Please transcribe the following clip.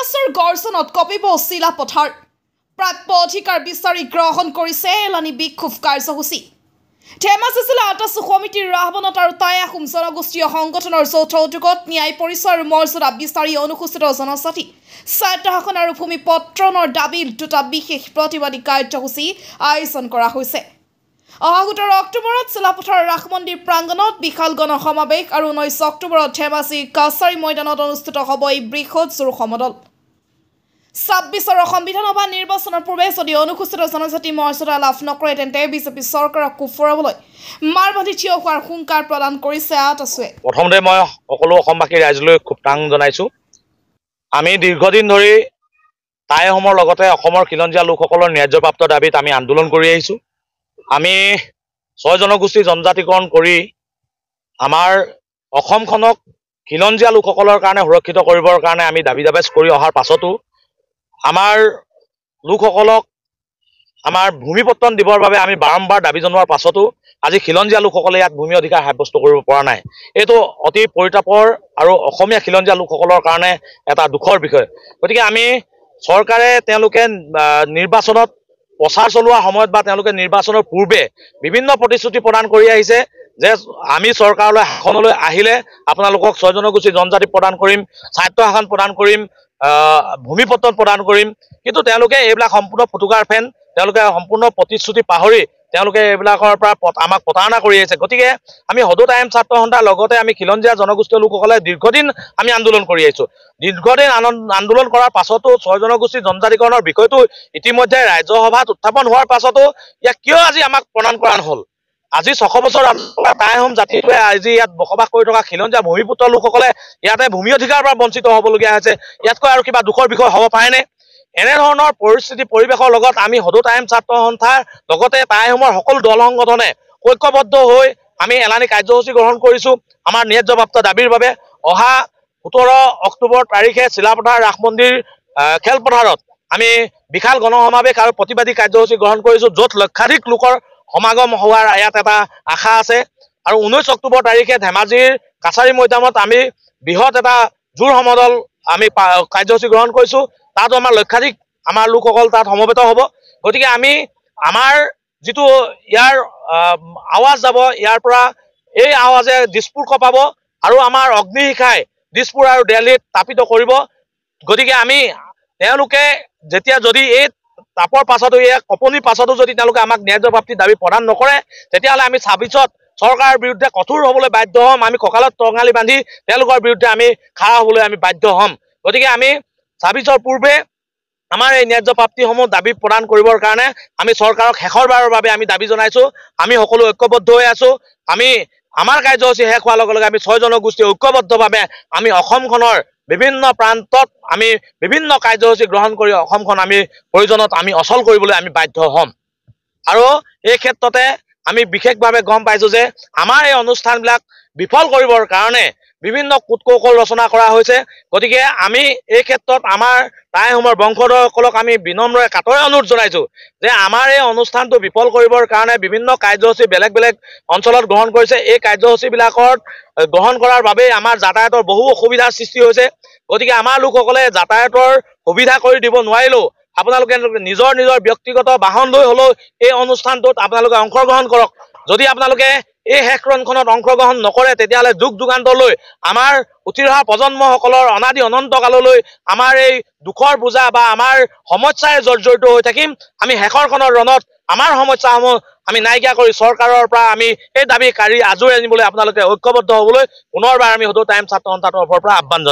মাছৰ গৰ্জনত কঁপিব চিলাপথাৰ প্ৰাপ্য অধিকাৰ বিচাৰি গ্ৰহণ কৰিছে এলানি বিক্ষোভ কাৰ্যসূচী ধেমাজি জিলা আটাচু সমিতিৰ আহ্বানত আৰু টাই আহোম জনগোষ্ঠীয় সংগঠনৰ যৌথ উদ্যোগত ন্যায় পৰিচয় আৰু মৰ্যাদা বিচাৰি অনুসূচিত জনজাতি স্বায়ত্ত শাসন আৰু ভূমি পত্ৰণৰ দাবীত দুটা বিশেষ প্ৰতিবাদী কাৰ্যসূচী আয়োজন কৰা হৈছে। 17 অক্টোবৰত চিলাপথাৰ ৰাস মন্দিৰ প্ৰাংগণত বিশাল গণসমাৱেশ আৰু 19 অক্টোবৰত ধেমাজি কাছাৰী ময়দানত অনুষ্ঠিত হ'ব এই বৃহৎ জোৰ সমদল। 26ৰ সংবিধান সভা নিৰ্বাচনৰ পূৰ্বে যদি অনুসূচিত জনজাতি মৰ্যাদা লাভ নকৰে তেন্তে বিজেপি চৰকাৰক কুফৰাবলৈ মাৰবান্ধি থিয় হোৱাৰ হুংকাৰ প্ৰদান কৰিছে আটাচুৱে। প্ৰথমতে মই সকলো অসমবাসী ৰাইজলৈ খুব টাং জনাইছো। আমি দীৰ্ঘদিন ধৰি টাই আহোমৰ লগতে অসমৰ খিলঞ্জীয়া লোকসকলৰ ন্যায্যপ্ৰাপ্ত দাবীত আমি আন্দোলন কৰি আহিছো। আমি 6 জনগোষ্ঠী জনজাতিকৰণ কৰি আমাৰ অসমখনক খিলঞ্জীয়া লোকসকলৰ কাৰণে সুৰক্ষিত কৰিবৰ কাৰণে আমি দাবী দাবেজ কৰি অহাৰ পাছতো আমাৰ লোকসকলক আমাৰ ভূমিপত্তন দিবৰ বাবে আমি বাৰম্বাৰ দাবী জনোৱাৰ পাছতো আজি খিলঞ্জীয়া লোকসকলে ইয়াত ভূমি অধিকাৰ সাব্যস্ত কৰিব পৰা নাই। এইটো অতি পৰিতাপৰ আৰু অসমীয়া খিলঞ্জীয়া লোকসকলৰ কাৰণে এটা দুখৰ বিষয়। গতিকে আমি চৰকাৰে তেওঁলোকে নিৰ্বাচনত প্ৰচাৰ চলোৱাৰ সময়ত বা তেওঁলোকে নিৰ্বাচনৰ পূৰ্বে বিভিন্ন প্ৰতিশ্ৰুতি প্ৰদান কৰি আহিছে যে আমি চৰকাৰলৈ শাসনলৈ আহিলে আপোনালোকক 6 জনগোষ্ঠী জনজাতি প্ৰদান কৰিম, স্বায়ত্ত শাসন প্ৰদান কৰিম, ভূমিপত্তন প্ৰদান কৰিম। কিন্তু তেওঁলোকে এইবিলাক সম্পূৰ্ণ ফুটুকাৰ ফেন, তেওঁলোকে সম্পূৰ্ণ প্ৰতিশ্ৰুতি পাহৰি তেওঁলোকে এইবিলাকৰ পৰা আমাক প্ৰতাৰণা কৰি আহিছে। গতিকে আমি সদৌ টাইম ছাত্ৰ সন্থাৰ লগতে আমি খিলঞ্জীয়া জনগোষ্ঠীয় লোকসকলে দীৰ্ঘদিন আমি আন্দোলন কৰি আহিছো। দীৰ্ঘদিন আন্দোলন কৰাৰ পাছতো 6 জনগোষ্ঠী জনজাতিকৰণৰ বিষয়টো ইতিমধ্যে ৰাজ্যসভাত উত্থাপন হোৱাৰ পাছতো ইয়াক কিয় আজি আমাক প্ৰদান কৰা নহ'ল? আজি 600 বছৰ টাই আহোম জাতিটোৱে আজি ইয়াত বসবাস কৰি থকা খিলঞ্জীয়া ভূমিপুত্ৰ লোকসকলে ইয়াতে ভূমি অধিকাৰৰ পৰা বঞ্চিত হ'বলগীয়া হৈছে। ইয়াতকৈ আৰু কিবা দুখৰ বিষয় হ'ব পাৰেনে? এনেধৰণৰ পৰিস্থিতি পৰিৱেশৰ লগত আমি সদৌ টাইম ছাত্ৰ সন্থাৰ লগতে টাই আহোমৰ সকলো দল সংগঠনে ঐক্যবদ্ধ হৈ আমি এলানি কাৰ্যসূচী গ্ৰহণ কৰিছোঁ আমাৰ ন্যায্যপ্ৰাপ্ত দাবীৰ বাবে। অহা 17 অক্টোবৰ তাৰিখে চিলাপথাৰ ৰাস মন্দিৰ খেলপথাৰত আমি বিশাল গণসমাৱেশ আৰু প্ৰতিবাদী কাৰ্যসূচী গ্ৰহণ কৰিছোঁ, য'ত লক্ষাধিক লোকৰ সমাগম হোৱাৰ ইয়াত এটা আশা আছে। আৰু 19 অক্টোবৰ তাৰিখে ধেমাজিৰ কাছাৰী মৈদামত আমি বৃহৎ এটা জোৰ সমদল আমি কাৰ্যসূচী গ্ৰহণ কৰিছোঁ। তাতো আমাৰ লক্ষাধিক আমাৰ লোকসকল তাত সমবেত হ'ব। গতিকে আমি আমাৰ যিটো ইয়াৰ আৱাজ যাব, ইয়াৰ পৰা এই আৱাজে দিছপুৰ কঁপাব আৰু আমাৰ অগ্নিশিখাই দিছপুৰ আৰু দিল্লীত তাপিত কৰিব। গতিকে আমি তেওঁলোকে যেতিয়া যদি এই তাপৰ পাছতো এই কঁপনিৰ পাছতো যদি তেওঁলোকে আমাক ন্যায্যপ্ৰাপ্তিৰ দাবী প্ৰদান নকৰে তেতিয়াহ'লে আমি 26ত চৰকাৰৰ বিৰুদ্ধে কঠোৰ হ'বলৈ বাধ্য হ'ম। আমি কঁকালত টঙালি বান্ধি তেওঁলোকৰ বিৰুদ্ধে আমি খাৰা হ'বলৈ আমি বাধ্য হ'ম। গতিকে আমি 26ৰ পূৰ্বে আমাৰ এই ন্যায্যপ্ৰাপ্তিসমূহ দাবী প্ৰদান কৰিবৰ কাৰণে আমি চৰকাৰক শেষৰবাৰৰ বাবে আমি দাবী জনাইছোঁ। আমি সকলো ঐক্যবদ্ধ হৈ আছোঁ। আমি আমাৰ কাৰ্যসূচী শেষ হোৱাৰ লগে লগে আমি 6 জনগোষ্ঠী ঐক্যবদ্ধভাৱে আমি অসমখনৰ বিভিন্ন প্ৰান্তত আমি বিভিন্ন কাৰ্যসূচী গ্ৰহণ কৰি অসমখন আমি প্ৰয়োজনত আমি অচল কৰিবলৈ আমি বাধ্য হ'ম। আৰু এই ক্ষেত্ৰতে আমি বিশেষভাৱে গম পাইছোঁ যে আমাৰ এই অনুষ্ঠানবিলাক বিফল কৰিবৰ কাৰণে বিভিন্ন কূটকৌশল ৰচনা কৰা হৈছে। গতিকে আমি এই ক্ষেত্ৰত আমাৰ টাই আহোমৰ বংশধৰসকলক আমি বিনম্ৰ কাতৰে অনুৰোধ জনাইছোঁ যে আমাৰ এই অনুষ্ঠানটো বিফল কৰিবৰ কাৰণে বিভিন্ন কাৰ্যসূচী বেলেগ বেলেগ অঞ্চলত গ্ৰহণ কৰিছে। এই কাৰ্যসূচীবিলাকত গ্ৰহণ কৰাৰ বাবেই আমাৰ যাতায়াতৰ বহু অসুবিধাৰ সৃষ্টি হৈছে। গতিকে আমাৰ লোকসকলে যাতায়াতৰ সুবিধা কৰি দিব নোৱাৰিলেও আপোনালোকে নিজৰ নিজৰ ব্যক্তিগত বাহন লৈ হ'লেও এই অনুষ্ঠানটোত আপোনালোকে অংশগ্ৰহণ কৰক। যদি আপোনালোকে এই শেষৰণখনত অংশগ্ৰহণ নকৰে তেতিয়াহ'লে যুগ যুগান্তৰলৈ আমাৰ উঠি অহা প্ৰজন্মসকলৰ অনাদি অনন্ত কাললৈ আমাৰ এই দুখৰ বোজা বা আমাৰ সমস্যাৰে জৰ্জৰিত হৈ থাকিম। আমি শেষৰখনৰ ৰণত আমাৰ সমস্যাসমূহ আমি নাইকিয়া কৰি চৰকাৰৰ পৰা আমি এই দাবী কাঢ়ি আজৰি আনিবলৈ আপোনালোকে ঐক্যবদ্ধ হ'বলৈ পুনৰবাৰ আমি সদৌ টাইম ছাত্ৰ সন্থাৰ তৰফৰ পৰা আহ্বান জনাম।